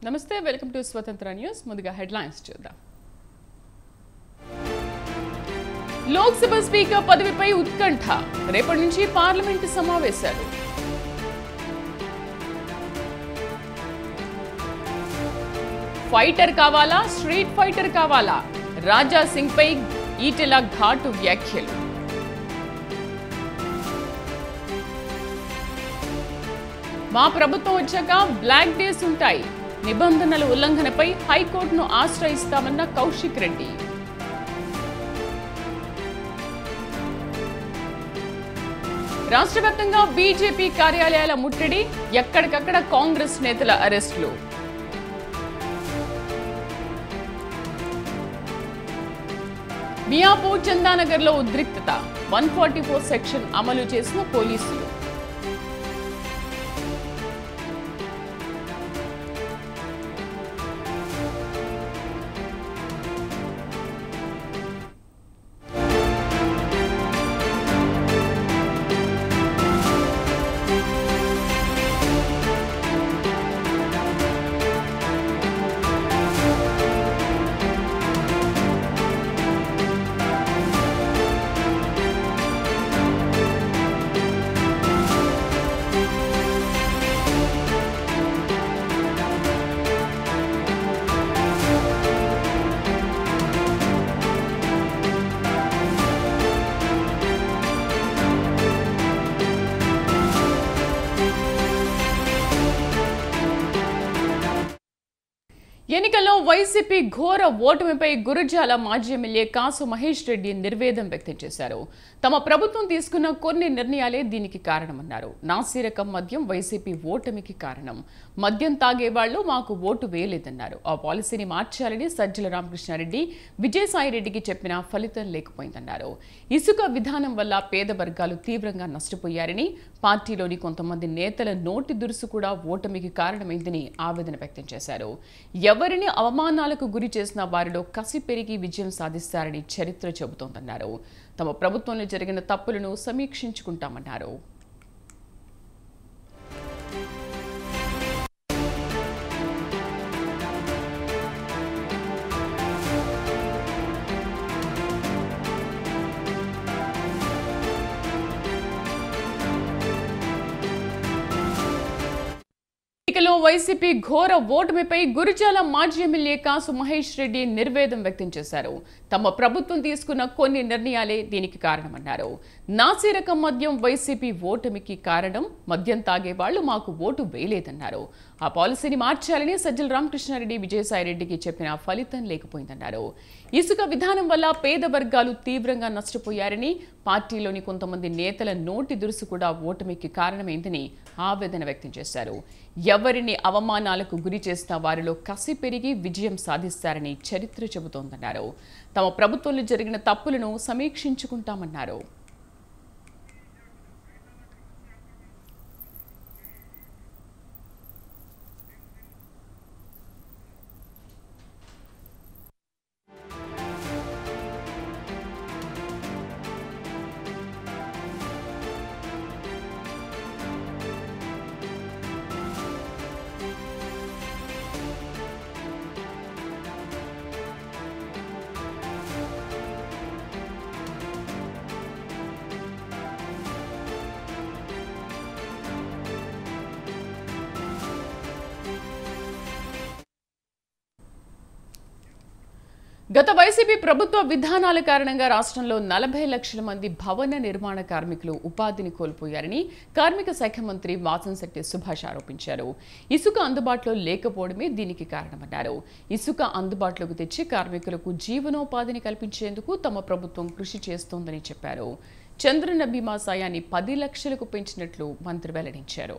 నమస్తే welcome to స్వతంత్ర news ముందుగా హెడ్లైన్స్ చూద్దాం లోక్సభ స్పీకర్ పదవిపై ఉత్కంఠ రేపటి నుంచి పార్లమెంటు సమావేశాలు ఫైటర్ కావాలా స్ట్రీట్ ఫైటర్ కావాలా రాజా సింగ్ పై ఈటెల ఘాటు వ్యాఖ్యలు మా ప్రభుత్వం వచ్చాక బ్లాక్ డేస్ ఉంటాయి నిబంధనల ఉల్లంఘనపై హైకోర్టును ఆశ్రయిస్తామన్న కౌశిక్ రెడ్డి రాష్ట్ర వ్యాప్తంగా బీజేపీ కార్యాలయాల ముట్టడి ఎక్కడికక్కడ కాంగ్రెస్ నేతల అరెస్టులు మియాపూర్ చందానగర్లో ఉద్రిక్తత 144 సెక్షన్ అమలు చేసిన పోలీసులు ఎన్నికల్లో వైసీపీ ఘోర ఓటమిపై గురజాల మాజీ ఎమ్మెల్యే కాసు మహేష్ రెడ్డి నిర్వేదం వ్యక్తం చేశారు. తమ ప్రభుత్వం తీసుకున్న కొన్ని నిర్ణయాలే దీనికి కారణమన్నారు. నాసిరకం మద్యం వైసీపీ ఓటమికి కారణం. మద్యం తాగేవాళ్లు మాకు ఓటు వేయలేదన్నారు. ఆ పాలసీని మార్చాలని సజ్జల రామకృష్ణారెడ్డి విజయసాయిరెడ్డికి చెప్పినా ఫలితం లేకపోయిందన్నారు. ఇసుక విధానం వల్ల పేద వర్గాలు తీవ్రంగా నష్టపోయారని, పార్టీలోని కొంతమంది నేతల నోటి దురుసు కూడా ఓటమికి కారణమైందని ఆవేదన వ్యక్తం చేశారు. ఎవరిని అవమానాలకు గురి చేసిన వారిలో కసి పెరిగి విజయం సాధిస్తారని చరిత్ర చెబుతోందన్నారు. తమ ప్రభుత్వంలో జరిగిన తప్పులను సమీక్షించుకుంటామన్నారు. ఎన్నికల్లో వైసీపీ ఘోర ఓటమిపై గురజాల మాజీ ఎమ్మెల్యే కాసు మహేష్ రెడ్డి నిర్వేదం వ్యక్తం చేశారు. తమ ప్రభుత్వం తీసుకున్న కొన్ని నిర్ణయాలే దీనికి కారణమన్నారు. నాసిరకం మద్యం వైసీపీ ఓటమికి కారణం. మద్యం తాగేవాళ్లు మాకు ఓటు వేయలేదన్నారు. ఆ పాలసీని మార్చాలని సజ్జల రామకృష్ణారెడ్డి విజయసాయిరెడ్డికి చెప్పినా ఫలితం లేకపోయిందన్నారు. ఇసుక విధానం వల్ల పేద వర్గాలు తీవ్రంగా నష్టపోయారని, పార్టీలోని కొంతమంది నేతల నోటి దురుసు కూడా ఓటమికి కారణమైందని ఆవేదన వ్యక్తం చేశారు. ఎవరిని అవమానాలకు గురి చేసిన వారిలో కసి పెరిగి విజయం సాధిస్తారని చరిత్ర చెబుతోందన్నారు. తమ ప్రభుత్వంలో జరిగిన తప్పులను సమీక్షించుకుంటామన్నారు. గత వైసీపీ ప్రభుత్వ విధానాల కారణంగా రాష్ట్రంలో 40 లక్షల మంది భవన నిర్మాణ కార్మికులు ఉపాధిని కోల్పోయారని కార్మిక శాఖ మంత్రి వాసంశెట్టి సుభాష్ ఆరోపించారు. ఇసుక అందుబాటులో లేకపోవడమే దీనికి కారణమన్నారు. ఇసుక అందుబాటులోకి తెచ్చి కార్మికులకు జీవనోపాధిని కల్పించేందుకు తమ ప్రభుత్వం కృషి చేస్తోందని చెప్పారు. చంద్రన్న బీమా సాయాన్ని 10 లక్షలకు పెంచినట్లు మంత్రి వెల్లడించారు.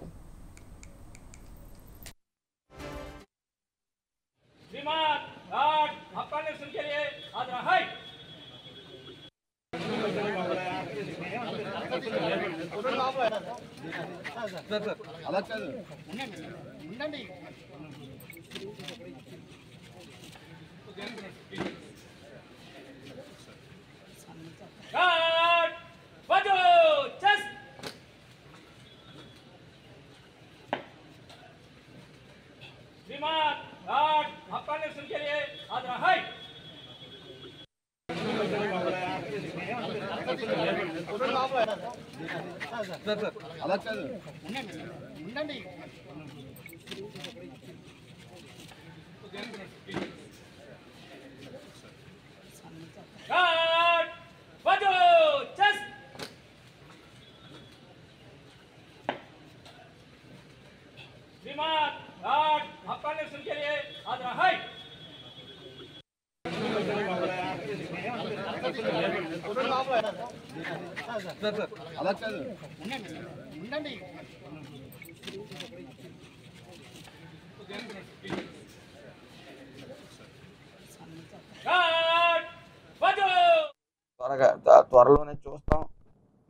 Vimat आपका इलेक्शन के लिए आज रहा है। आपका इलेक्शन के लिए आज रहा है। త్వరలోనే చూస్తాం.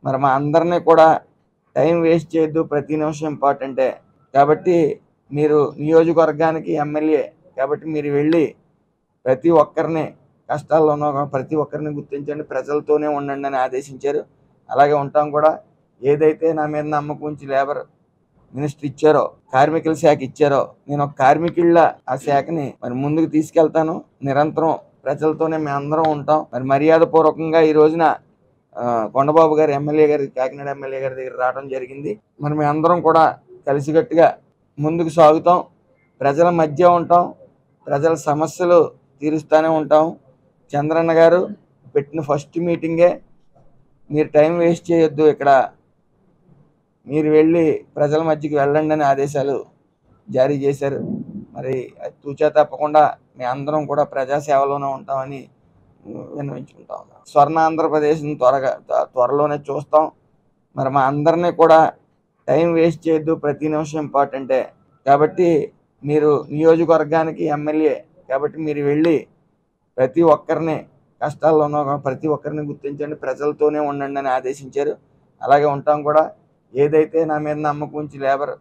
మరి మా అందరినీ కూడా టైం వేస్ట్ చేయొద్దు, ప్రతి నిమిషం ఇంపార్టెంటే. కాబట్టి మీరు నియోజకవర్గానికి ఎమ్మెల్యే కాబట్టి మీరు వెళ్ళి ప్రతి ఒక్కరిని కష్టాల్లో ఉన్న ప్రతి ఒక్కరిని గుర్తించండి, ప్రజలతోనే ఉండండి అని ఆదేశించారు. అలాగే ఉంటాం కూడా. ఏదైతే నా మీద నమ్మకం ఉంచి లేబర్ మినిస్టర్ ఇచ్చారో, కార్మికుల శాఖ ఇచ్చారో, నేను ఒక కార్మికుల ఆ శాఖని మరి ముందుకు తీసుకెళ్తాను. నిరంతరం ప్రజలతోనే మేము అందరం ఉంటాం. మరి మర్యాద పూర్వకంగా ఈ రోజున కొండబాబు గారు ఎమ్మెల్యే గారి కాకినాడ ఎమ్మెల్యే గారి దగ్గర రావడం జరిగింది. మరి మేము అందరం కూడా కలిసికట్టుగా ముందుకు సాగుతాం, ప్రజల మధ్య ఉంటాం, ప్రజల సమస్యలు తీరుస్తూనే ఉంటాం. చంద్రన్న గారు పెట్టిన ఫస్ట్ మీటింగే మీరు టైం వేస్ట్ చేయొద్దు, ఇక్కడ మీరు వెళ్ళి ప్రజల మధ్యకి వెళ్ళండి అని ఆదేశాలు జారీ చేశారు. మరి తూచా తప్పకుండా మీ అందరం కూడా ప్రజాసేవలోనే ఉంటామని విన్నవించుకుంటాం. స్వర్ణ ఆంధ్రప్రదేశ్ని త్వరలోనే చూస్తాం. మరి మా అందరినీ కూడా టైం వేస్ట్ చేయొద్దు, ప్రతి నిమిషం ఇంపార్టెంటే. కాబట్టి మీరు నియోజకవర్గానికి ఎమ్మెల్యే కాబట్టి మీరు వెళ్ళి ప్రతి ఒక్కరిని కష్టాల్లో ఉన్న ప్రతి ఒక్కరిని గుర్తించండి, ప్రజలతోనే ఉండండి అని ఆదేశించారు. అలాగే ఉంటాం కూడా. ఏదైతే నా మీద నమ్మకం ఉంచి లేబర్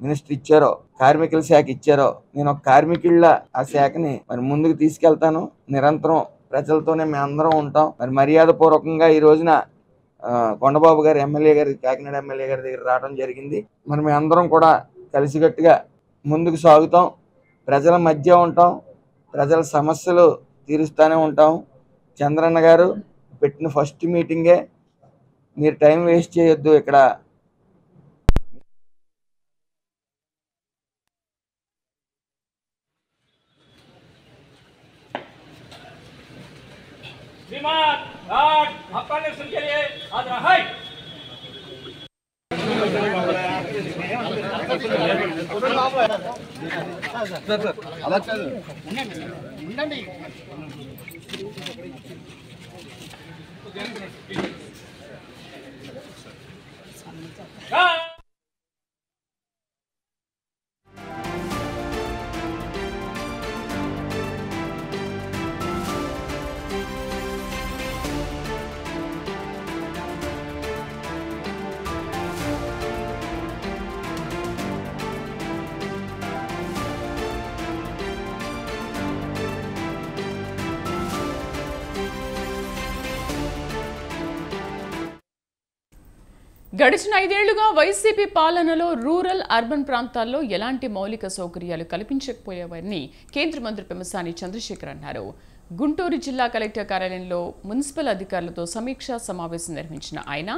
మినిస్టర్ ఇచ్చారో, కార్మికుల శాఖ ఇచ్చారో, నేను ఒక కార్మికుల ఆ శాఖని మరి ముందుకు తీసుకెళ్తాను. నిరంతరం ప్రజలతోనే మేము అందరం ఉంటాం. మరి మర్యాద పూర్వకంగా ఈ రోజున కొండబాబు గారు ఎమ్మెల్యే గారి కాకినాడ ఎమ్మెల్యే గారి దగ్గర రావడం జరిగింది. మరి మేము అందరం కూడా కలిసికట్టుగా ముందుకు సాగుతాం, ప్రజల మధ్య ఉంటాం, ప్రజల సమస్యలు తీరుస్తూనే ఉంటాం. చంద్రన్న గారు పెట్టిన ఫస్ట్ మీటింగే మీరు టైం వేస్ట్ చేయొద్దు, ఇక్కడ आपका इलेक्शन के लिए आज रहा है। గడిచిన 5 ఏళ్లుగా వైసీపీ పాలనలో రూరల్ అర్బన్ ప్రాంతాల్లో ఎలాంటి మౌలిక సౌకర్యాలు కల్పించకపోయావని కేంద్ర మంత్రి పెమ్మసాని చంద్రశేఖర్ అన్నారు. గుంటూరు జిల్లా కలెక్టర్ కార్యాలయంలో మున్సిపల్ అధికారులతో సమీక్షా సమావేశం నిర్వహించిన ఆయన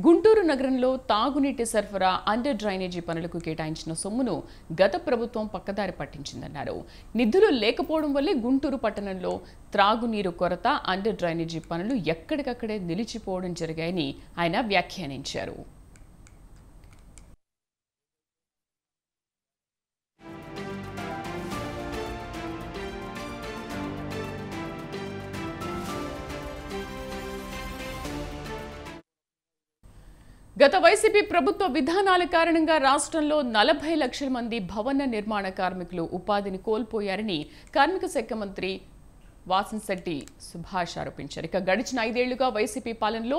గుంటూరు నగరంలో తాగునీటి సరఫరా అండర్ డ్రైనేజీ పనులకు కేటాయించిన సొమ్మును గత ప్రభుత్వం పక్కదారి పట్టించిందన్నారు. నిధులు లేకపోవడం వల్లే గుంటూరు పట్టణంలో త్రాగునీరు కొరత, అండర్ డ్రైనేజీ పనులు ఎక్కడికక్కడే నిలిచిపోవడం జరిగాయని ఆయన వ్యాఖ్యానించారు. గత వైసీపీ ప్రభుత్వ విధానాల కారణంగా రాష్ట్రంలో 40 లక్షల మంది భవన నిర్మాణ కార్మికులు ఉపాధిని కోల్పోయారని కార్మిక శాఖ మంత్రి వాసంశెట్టి సుభాష్ ఆరోపించారు. ఇక గడిచిన 5 ఏళ్లుగా వైసీపీ పాలనలో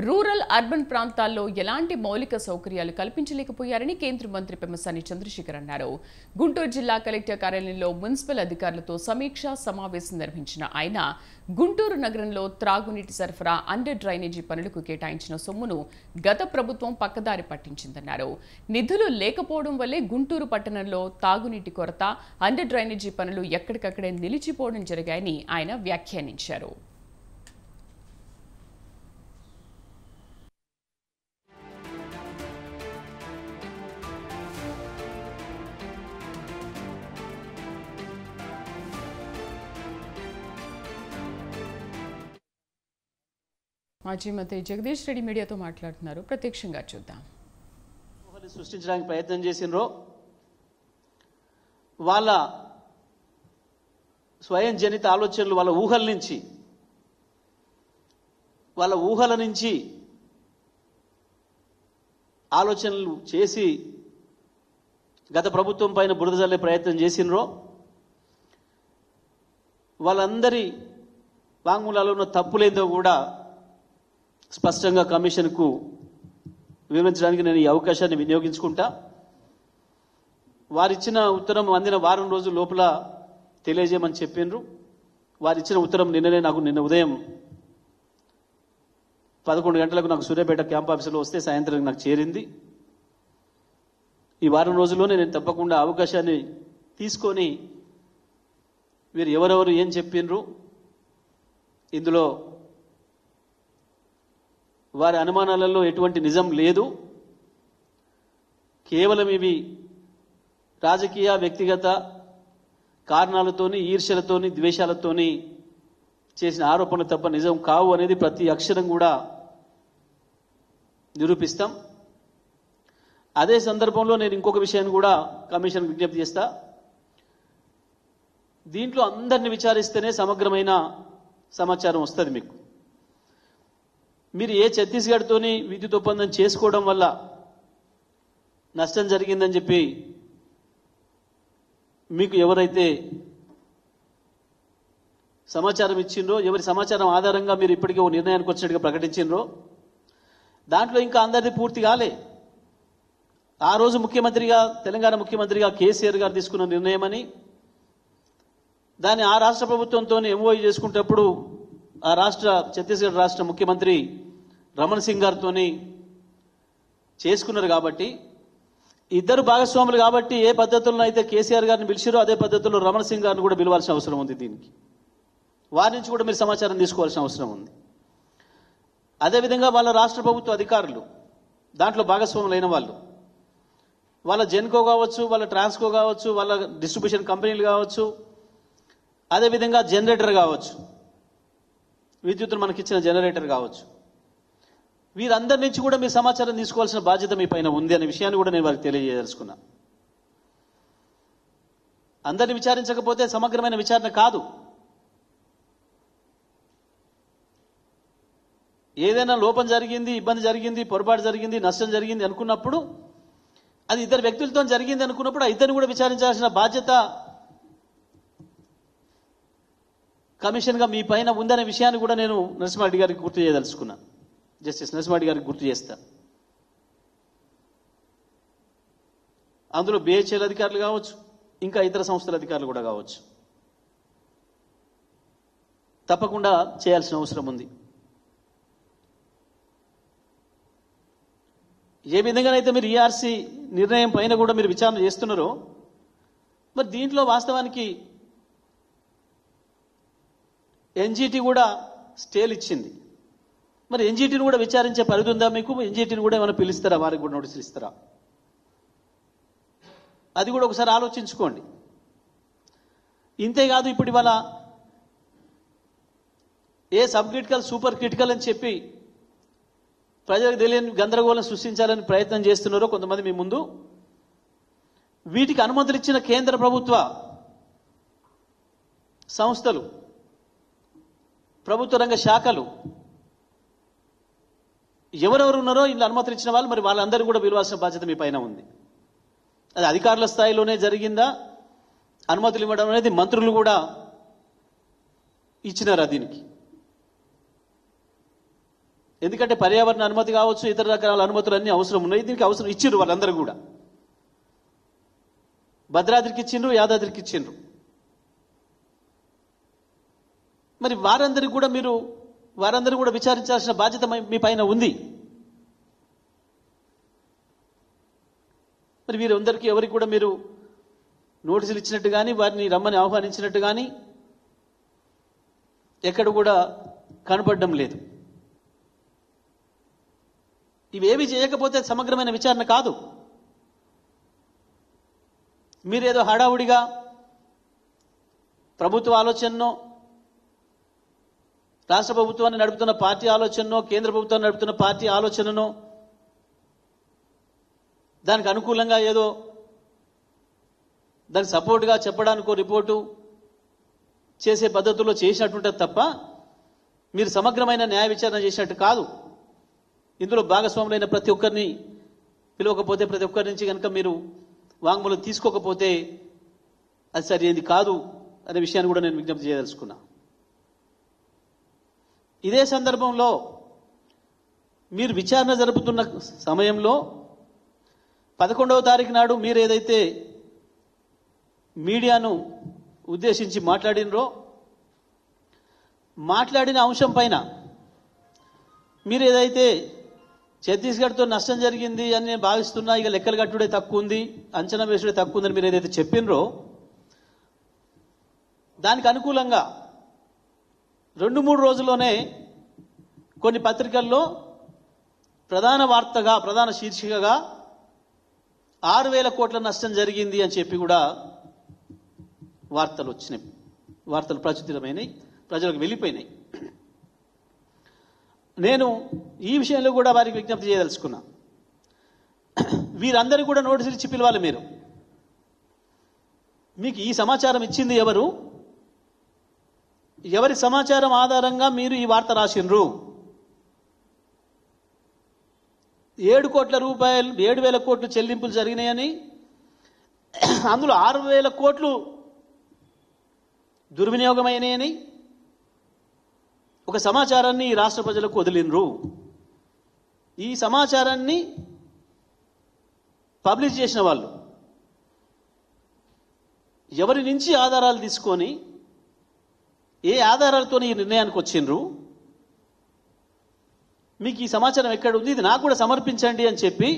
రూరల్ అర్బన్ ప్రాంతాల్లో ఎలాంటి మౌలిక సౌకర్యాలు కల్పించలేకపోయారని కేంద్ర మంత్రి పెమ్మసాని చంద్రశేఖర్ అన్నారు. గుంటూరు జిల్లా కలెక్టర్ కార్యాలయంలో మున్సిపల్ అధికారులతో సమీక్షా సమావేశం నిర్వహించిన ఆయన గుంటూరు నగరంలో త్రాగునీటి సరఫరా అండర్ డ్రైనేజీ పనులకు కేటాయించిన సొమ్మును గత ప్రభుత్వం పక్కదారి పట్టించిందన్నారు. నిధులు లేకపోవడం వల్లే గుంటూరు పట్టణంలో తాగునీటి కొరత, అండర్ డ్రైనేజీ పనులు ఎక్కడికక్కడే నిలిచిపోవడం జరిగాయని ఆయన వ్యాఖ్యానించారు. మాజీ మంత్రి జగదీష్ రెడ్డి మీడియాతో మాట్లాడుతున్నారు. ప్రత్యక్షంగా చూద్దాం. సృష్టించడానికి ప్రయత్నం చేసినరో వాళ్ళ స్వయం జనిత ఆలోచనలు, వాళ్ళ ఊహల నుంచి ఆలోచనలు చేసి గత ప్రభుత్వం పైన బురద జల్లే ప్రయత్నం చేసినరో వాళ్ళందరి వాంగ్మూలాల్లో ఉన్న తప్పులేందో కూడా స్పష్టంగా కమిషన్కు వివరించడానికి నేను ఈ అవకాశాన్ని వినియోగించుకుంటా. వారిచ్చిన ఉత్తరం అందిన వారం రోజుల లోపల తెలియజేయమని చెప్పిండ్రు. వారిచ్చిన ఉత్తరం నిన్న ఉదయం 11 గంటలకు నాకు సూర్యాపేట క్యాంప్ ఆఫీసులో వస్తే సాయంత్రం నాకు చేరింది. ఈ వారం రోజుల్లోనే నేను తప్పకుండా అవకాశాన్ని తీసుకొని వీరు ఎవరెవరు ఏం చెప్పిండ్రు, ఇందులో వారి అనుమానాలలో ఎటువంటి నిజం లేదు, కేవలం ఇవి రాజకీయ వ్యక్తిగత కారణాలతోని, ఈర్ష్యలతోని, ద్వేషాలతోని చేసిన ఆరోపణలు తప్ప నిజం కావు అనేది ప్రతి అక్షరం కూడా నిరూపిస్తాం. అదే సందర్భంలో నేను ఇంకొక విషయాన్ని కూడా కమిషన్ విజ్ఞప్తి చేస్తా. దీంట్లో అందరిని విచారిస్తేనే సమగ్రమైన సమాచారం వస్తుంది మీకు. మీరు ఏ ఛత్తీస్గఢ్తోని విద్యుత్ ఒప్పందం చేసుకోవడం వల్ల నష్టం జరిగిందని చెప్పి మీకు ఎవరైతే సమాచారం ఇచ్చిండ్రో, ఎవరి సమాచారం ఆధారంగా మీరు ఇప్పటికే ఓ నిర్ణయానికి వచ్చినట్టుగా ప్రకటించిండ్రో, దాంట్లో ఇంకా అందరిది పూర్తి కాలే. ఆ రోజు ముఖ్యమంత్రిగా, తెలంగాణ ముఖ్యమంత్రిగా కేసీఆర్ గారు తీసుకున్న నిర్ణయం అని, దాన్ని ఆ రాష్ట్ర ప్రభుత్వంతో ఎంఓయూ చేసుకునేటప్పుడు ఆ ఛత్తీస్గఢ్ రాష్ట్ర ముఖ్యమంత్రి రమణ్ సింగ్ గారితో చేసుకున్నారు. కాబట్టి ఇద్దరు భాగస్వాములు కాబట్టి ఏ పద్ధతుల్లో అయితే కేసీఆర్ గారిని పిలిచారో అదే పద్ధతుల్లో రమణ్ సింగ్ గారిని కూడా పిలవాల్సిన అవసరం ఉంది. దీనికి వారి నుంచి కూడా మీరు సమాచారం తీసుకోవాల్సిన అవసరం ఉంది. అదేవిధంగా వాళ్ళ రాష్ట్ర ప్రభుత్వ అధికారులు, దాంట్లో భాగస్వాములైన వాళ్ళు, వాళ్ళ జెన్కో కావచ్చు, వాళ్ళ ట్రాన్స్కో కావచ్చు, వాళ్ళ డిస్ట్రిబ్యూషన్ కంపెనీలు కావచ్చు, అదేవిధంగా జనరేటర్ కావచ్చు, విద్యుత్తును మనకిచ్చిన జనరేటర్ కావచ్చు, వీరందరి నుంచి కూడా మీరు సమాచారం తీసుకోవాల్సిన బాధ్యత మీ పైన ఉంది అనే విషయాన్ని కూడా నేను వారికి తెలియజేయదలుచుకున్నా. అందరిని విచారించకపోతే సమగ్రమైన విచారణ కాదు. ఏదైనా లోపం జరిగింది, ఇబ్బంది జరిగింది, పొరపాటు జరిగింది, నష్టం జరిగింది అనుకున్నప్పుడు, అది ఇద్దరు వ్యక్తులతో జరిగింది అనుకున్నప్పుడు ఆ ఇద్దరిని కూడా విచారించాల్సిన బాధ్యత కమిషన్గా మీ పైన ఉందనే విషయాన్ని కూడా నేను నరసింహారెడ్డి గారికి గుర్తు చేయదలుచుకున్నా. జస్టిస్ నరసింహారెడ్డి గారికి గుర్తు చేస్తా. అందులో బిహెచ్ఎల్ అధికారులు కావచ్చు, ఇంకా ఇతర సంస్థల అధికారులు కూడా కావచ్చు. తప్పకుండా చేయాల్సిన అవసరం ఉంది. ఏ విధంగానైతే మీరు ఈఆర్సీ నిర్ణయం పైన కూడా మీరు విచారణ చేస్తున్నారో, మరి దీంట్లో వాస్తవానికి ఎన్జీటీ కూడా స్టేలు ఇచ్చింది. మరి ఎన్జీటీని కూడా విచారించే పరిధి ఉందా మీకు? ఎన్జీటీని కూడా ఏమైనా పిలుస్తారా? వారికి కూడా నోటీసులు ఇస్తారా? అది కూడా ఒకసారి ఆలోచించుకోండి. ఇంతేకాదు, ఇప్పుడు ఇవాళ ఏ సబ్ క్రిటికల్, సూపర్ క్రిటికల్ అని చెప్పి ప్రజలకు తెలియని గందరగోళం సృష్టించాలని ప్రయత్నం చేస్తున్నారో కొంతమంది మీ ముందు. వీటికి అనుమతులు ఇచ్చిన కేంద్ర ప్రభుత్వ సంస్థలు, ప్రభుత్వ రంగ శాఖలు ఎవరెవరు ఉన్నారో, ఇలా అనుమతులు ఇచ్చిన వాళ్ళు, మరి వాళ్ళందరూ కూడా పిలవాల్సిన బాధ్యత మీ పైన ఉంది. అది అధికారుల స్థాయిలోనే జరిగిందా? అనుమతులు ఇవ్వడం అనేది మంత్రులు కూడా ఇచ్చినారా దీనికి? ఎందుకంటే పర్యావరణ అనుమతి కావచ్చు, ఇతర రకాల అనుమతులు అన్నీ అవసరం ఉన్నాయి. దీనికి అవసరం ఇచ్చిండ్రు వాళ్ళందరూ కూడా. భద్రాద్రికి ఇచ్చిండ్రు, యాదాద్రికి ఇచ్చిండ్రు. మరి వారందరూ కూడా విచారించాల్సిన బాధ్యత మీ పైన ఉంది. మరి వీరందరికీ ఎవరికి కూడా మీరు నోటీసులు ఇచ్చినట్టు కానీ, వారిని రమ్మని ఆహ్వానించినట్టు కానీ ఎక్కడ కూడా కనపడడం లేదు. ఇవేవి చేయకపోతే సమగ్రమైన విచారణ కాదు. మీరేదో హడావుడిగా ప్రభుత్వ ఆలోచననో, రాష్ట్ర ప్రభుత్వాన్ని నడుపుతున్న పార్టీ ఆలోచననో, కేంద్ర ప్రభుత్వాన్ని నడుపుతున్న పార్టీ ఆలోచననో, దానికి అనుకూలంగా ఏదో దానికి సపోర్ట్గా చెప్పడానికో రిపోర్టు చేసే పద్ధతుల్లో చేసినట్టుంటుంది తప్ప మీరు సమగ్రమైన న్యాయ విచారణ చేసినట్టు కాదు. ఇందులో భాగస్వాములైన ప్రతి ఒక్కరిని పిలవకపోతే, ప్రతి ఒక్కరి నుంచి కనుక మీరు వాంగ్మూలం తీసుకోకపోతే అది సరైనది కాదు అనే విషయాన్ని కూడా నేను విజ్ఞప్తి చేయదలుచుకున్నా. ఇదే సందర్భంలో మీరు విచారణ జరుపుతున్న సమయంలో 11వ తారీఖు నాడు మీరు ఏదైతే మీడియాను ఉద్దేశించి మాట్లాడిన అంశం పైన మీరు ఏదైతే ఛత్తీస్గఢ్తో నష్టం జరిగింది అని నేను భావిస్తున్నా, ఇక లెక్కలు కట్టుడే తక్కువ ఉంది, అంచనా వేసుడే తక్కువ ఉందని మీరు ఏదైతే చెప్పినరో దానికి అనుకూలంగా 2-3 రోజుల్లోనే కొన్ని పత్రికల్లో ప్రధాన వార్తగా, ప్రధాన శీర్షికగా 6,000 కోట్ల నష్టం జరిగింది అని చెప్పి కూడా వార్తలు వచ్చినాయి. వార్తలు ప్రచురితమైనాయి, ప్రజలకు వెళ్ళిపోయినాయి. నేను ఈ విషయంలో కూడా వారికి విజ్ఞప్తి చేయదలుచుకున్నా. వీరందరూ కూడా నోటీసులు ఇచ్చి పిలవాలి. మీకు ఈ సమాచారం ఇచ్చింది ఎవరు? ఎవరి సమాచారం ఆధారంగా మీరు ఈ వార్త రాసిండ్రు? 7 కోట్ల రూపాయలు, 7,000 కోట్లు చెల్లింపులు జరిగినాయని, అందులో 6,000 కోట్లు దుర్వినియోగమైనాయని ఒక సమాచారాన్ని ఈ రాష్ట్ర ప్రజలకు వదిలినరు. ఈ సమాచారాన్ని పబ్లిష్ చేసిన వాళ్ళు ఎవరి నుంచి ఆధారాలు తీసుకొని, ఏ ఆధారాలతో ఈ నిర్ణయానికి వచ్చిండ్రు? మీకు ఈ సమాచారం ఎక్కడ ఉంది, ఇది నాకు కూడా సమర్పించండి అని చెప్పి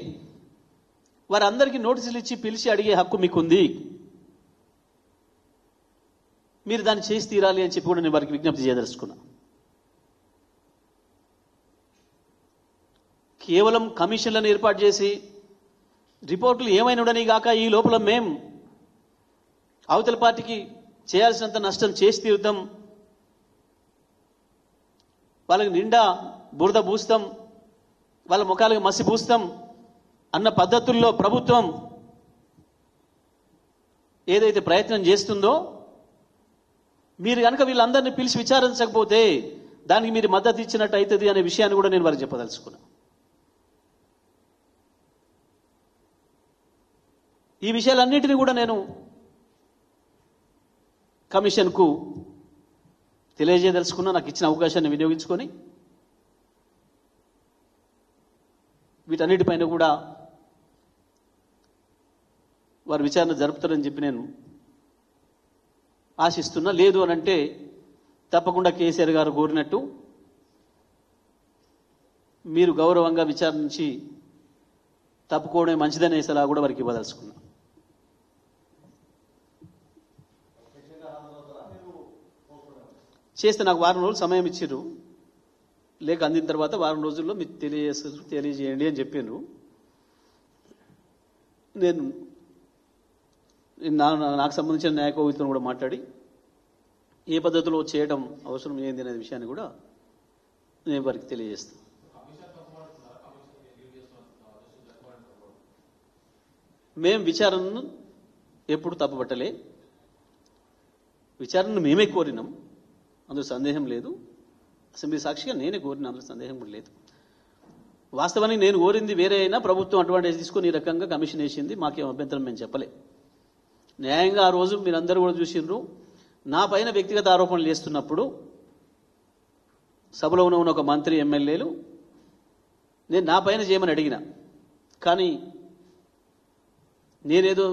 వారందరికీ నోటీసులు ఇచ్చి పిలిచి అడిగే హక్కు మీకుంది. మీరు దాన్ని చేసి తీరాలి అని చెప్పి కూడా నేను వారికి విజ్ఞప్తి చేయదలుచుకున్నా. కేవలం కమిషన్లను ఏర్పాటు చేసి రిపోర్టులు ఏమైనా ఉండని గాక ఈ లోపల మేం అవతల పార్టీకి చేయాల్సినంత నష్టం చేసి తీరుతాం, వాళ్ళకి నిండా బురద పూస్తాం, వాళ్ళ ముఖాలకు మసి పూస్తాం అన్న పద్ధతుల్లో ప్రభుత్వం ఏదైతే ప్రయత్నం చేస్తుందో, మీరు కనుక వీళ్ళందరినీ పిలిచి విచారించకపోతే దానికి మీరు మద్దతు ఇచ్చినట్టు అవుతుంది అనే విషయాన్ని కూడా నేను వారికి చెప్పదలుచుకున్నా. ఈ విషయాలన్నింటినీ కూడా నేను కమిషన్కు తెలియజేయదలుచుకున్నా. నాకు ఇచ్చిన అవకాశాన్ని వినియోగించుకొని వీటన్నిటిపైన కూడా వారు విచారణ జరుపుతారని చెప్పి నేను ఆశిస్తున్నా. లేదు అని అంటే తప్పకుండా కేసీఆర్ గారు కోరినట్టు మీరు గౌరవంగా విచారించి తప్పుకోవడం మంచిదనే సలహా కూడా వారికి ఇవ్వదలుచుకున్నా. చేస్తే నాకు 1 వారం రోజులు సమయం ఇచ్చిర్రు, లేక అందిన తర్వాత 1 వారం రోజుల్లో మీకు తెలియజేయండి అని చెప్పాను. నేను నాకు సంబంధించిన న్యాయ కోవితో కూడా మాట్లాడి ఏ పద్ధతిలో చేయడం అవసరం ఏంది అనే విషయాన్ని కూడా నేను వారికి తెలియజేస్తాను. మేము విచారణను ఎప్పుడు తప్పుపట్టలే, విచారణను మేమే కోరినాం, అందులో సందేహం లేదు. అసెంబ్లీ సాక్షిగా నేనే కోరిన, అందులో సందేహం కూడా లేదు. వాస్తవానికి నేను కోరింది వేరే అయినా ప్రభుత్వం అడ్వాంటేజ్ తీసుకుని ఈ రకంగా కమిషన్ వేసింది, మాకేం అభ్యంతరం మేము చెప్పలే. న్యాయంగా ఆ రోజు మీరందరూ కూడా చూసిండ్రు, నా పైన వ్యక్తిగత ఆరోపణలు చేస్తున్నప్పుడు సభలో ఉన్న ఒక మంత్రి ఎమ్మెల్యేలు నేను నా పైన చేయమని అడిగిన, కానీ నేనేదో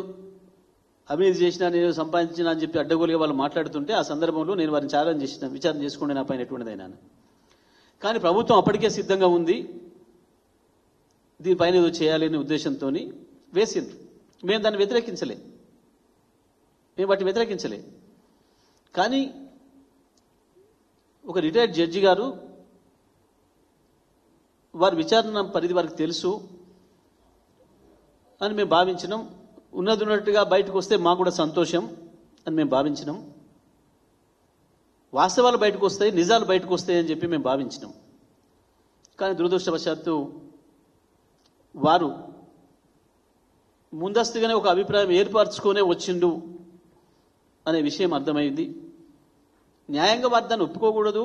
అవినీతి చేసినా, నేనేదో సంపాదించినా అని చెప్పి అడ్డగోలుగా వాళ్ళు మాట్లాడుతుంటే ఆ సందర్భంలో నేను వారిని ఛాలెంజ్ చేసిన, విచారణ చేసుకోండి నా పైన ఎటువంటిదైనా. కానీ ప్రభుత్వం అప్పటికే సిద్ధంగా ఉంది, దీనిపైన ఏదో చేయాలనే ఉద్దేశంతో వేసిండ్రు. మేము దాన్ని వ్యతిరేకించలే, మేము వాటిని వ్యతిరేకించలే. కానీ ఒక రిటైర్డ్ జడ్జి గారు, వారి విచారణ పరిధి వారికి తెలుసు అని మేము భావించినాం. ఉన్నట్టుగా బయటకు వస్తే మాకు కూడా సంతోషం అని మేము భావించినాం. వాస్తవాలు బయటకు వస్తాయి, నిజాలు బయటకు వస్తాయి అని చెప్పి మేము భావించినాం. కానీ దురదృష్టవశాత్తు వారు ముందస్తుగానే ఒక అభిప్రాయం ఏర్పరచుకొనే వచ్చిండు అనే విషయం అర్థమైంది. న్యాయంగా వారు దాన్ని ఒప్పుకోకూడదు,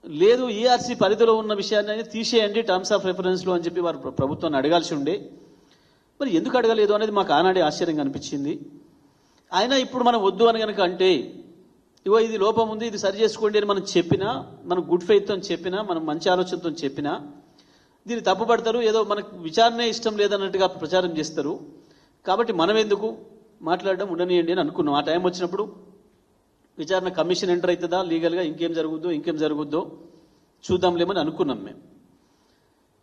లేదు ఈఆర్సీ పరిధిలో ఉన్న విషయాన్ని తీసేయండి టర్మ్స్ ఆఫ్ రెఫరెన్స్లో అని చెప్పి వారు ప్రభుత్వాన్ని అడగాల్సి ఉండే. మరి ఎందుకు అడగలేదు అనేది మాకు ఆనాడే ఆశ్చర్యంగా అనిపించింది. అయినా ఇప్పుడు మనం వద్దు అని కనుక అంటే, ఇగో ఇది లోపం ఉంది, ఇది సరి చేసుకోండి అని మనం చెప్పినా, మనం గుడ్ ఫెయిత్తో చెప్పినా, మనం మంచి ఆలోచనతో చెప్పినా దీన్ని తప్పుపడతారు, ఏదో మనకు విచారణే ఇష్టం లేదన్నట్టుగా ప్రచారం చేస్తారు. కాబట్టి మనం ఎందుకు మాట్లాడడం, ఉండనియండి అని అనుకున్నాం. ఆ టైం వచ్చినప్పుడు విచారణ కమిషన్ ఎంటర్ అవుతుందా, లీగల్గా ఇంకేం జరుగుద్దో చూద్దాంలేమని అనుకున్నాం మేము.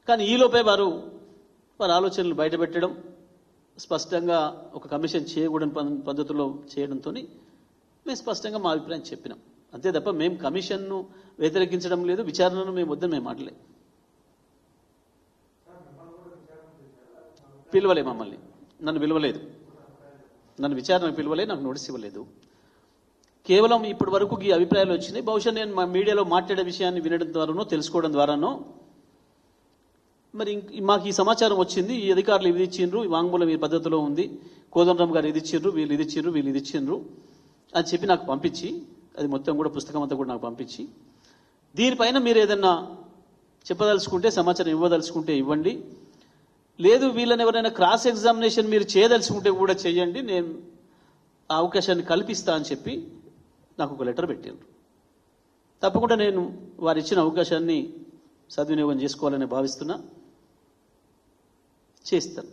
కానీ ఈలోపే వారి ఆలోచనలు బయటపెట్టడం, స్పష్టంగా ఒక కమిషన్ చేయకూడని పద్ధతిలో చేయడంతో మేము స్పష్టంగా మా అభిప్రాయం చెప్పినాం. అంతే తప్ప మేము కమిషన్ను వ్యతిరేకించడం లేదు, విచారణను మేము వద్దని మేము మాట్లాడలేదు. పిలవలే మమ్మల్ని, నన్ను పిలవలేదు, నన్ను విచారణకు పిలవలేదు, నాకు నోటీస్ ఇవ్వలేదు. కేవలం ఇప్పటి వరకు ఈ అభిప్రాయాలు వచ్చినాయి. బహుశా నేను మా మీడియాలో మాట్లాడే విషయాన్ని వినడం ద్వారానో తెలుసుకోవడం ద్వారానో మరి మాకు ఈ సమాచారం వచ్చింది, ఈ అధికారులు ఇది ఇచ్చిండ్రు, ఈ వాంగ్మూలం ఈ పద్ధతిలో ఉంది, కోదండరాం గారు ఇది ఇచ్చిండ్రు, వీళ్ళు ఇది ఇచ్చిండ్రు అని చెప్పి నాకు పంపించి, అది మొత్తం కూడా పుస్తకం అంతా కూడా నాకు పంపించి, దీనిపైన మీరు ఏదన్నా చెప్పదలుచుకుంటే, సమాచారం ఇవ్వదలుచుకుంటే ఇవ్వండి, లేదు వీళ్ళని ఎవరైనా క్రాస్ ఎగ్జామినేషన్ మీరు చేయదలుచుకుంటే కూడా చేయండి, నేను ఆ అవకాశాన్ని కల్పిస్తా అని చెప్పి నాకు ఒక లెటర్ పెట్టారు. తప్పకుండా నేను వారు ఇచ్చిన అవకాశాన్ని సద్వినియోగం చేసుకోవాలని భావిస్తున్నా, చేస్తాను.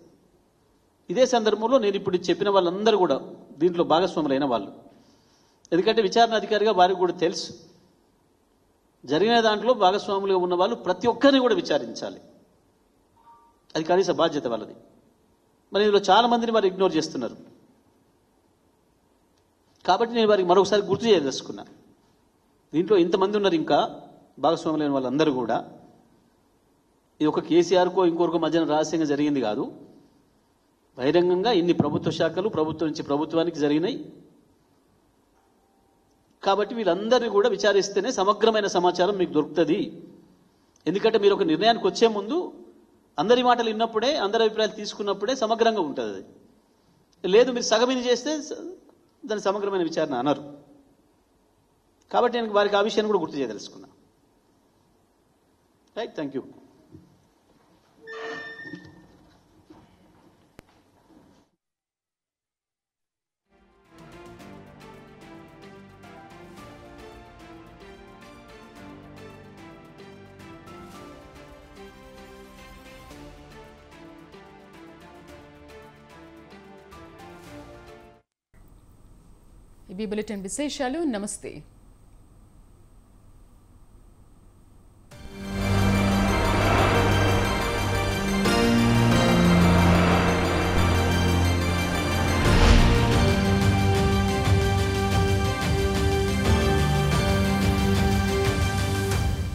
ఇదే సందర్భంలో నేను ఇప్పుడు చెప్పిన వాళ్ళందరూ కూడా దీంట్లో భాగస్వాములైన వాళ్ళు, ఎందుకంటే విచారణ అధికారిగా వారికి కూడా తెలుసు జరిగిన దాంట్లో భాగస్వాములుగా ఉన్న వాళ్ళు ప్రతి ఒక్కరిని కూడా విచారించాలి, అది కనీస బాధ్యత వాళ్ళది. మరి ఇందులో చాలా మందిని వారు ఇగ్నోర్ చేస్తున్నారు. కాబట్టి నేను వారికి మరొకసారి గుర్తు చేయదలుచుకున్నా, దీంట్లో ఇంతమంది ఉన్నారు ఇంకా భాగస్వాములైన వాళ్ళందరూ కూడా. ఇది ఒక కేసీఆర్కో ఇంకొక మధ్యన రహస్యంగా జరిగింది కాదు, బహిరంగంగా ఇన్ని ప్రభుత్వ శాఖలు ప్రభుత్వం నుంచి ప్రభుత్వానికి జరిగినాయి. కాబట్టి వీళ్ళందరినీ కూడా విచారిస్తేనే సమగ్రమైన సమాచారం మీకు దొరుకుతుంది. ఎందుకంటే మీరు ఒక నిర్ణయానికి వచ్చే ముందు అందరి మాటలు విన్నప్పుడే, అందరి అభిప్రాయాలు తీసుకున్నప్పుడే సమగ్రంగా ఉంటుంది. లేదు మీరు సగమిని చేస్తే దాని సమగ్రమైన విచారణ అనరు. కాబట్టి నేను వారికి ఆ విషయాన్ని కూడా గుర్తు చేయదలుచుకున్నా. Right, thank you. ఇవి బులెటిన్ విశేషాలు. నమస్తే.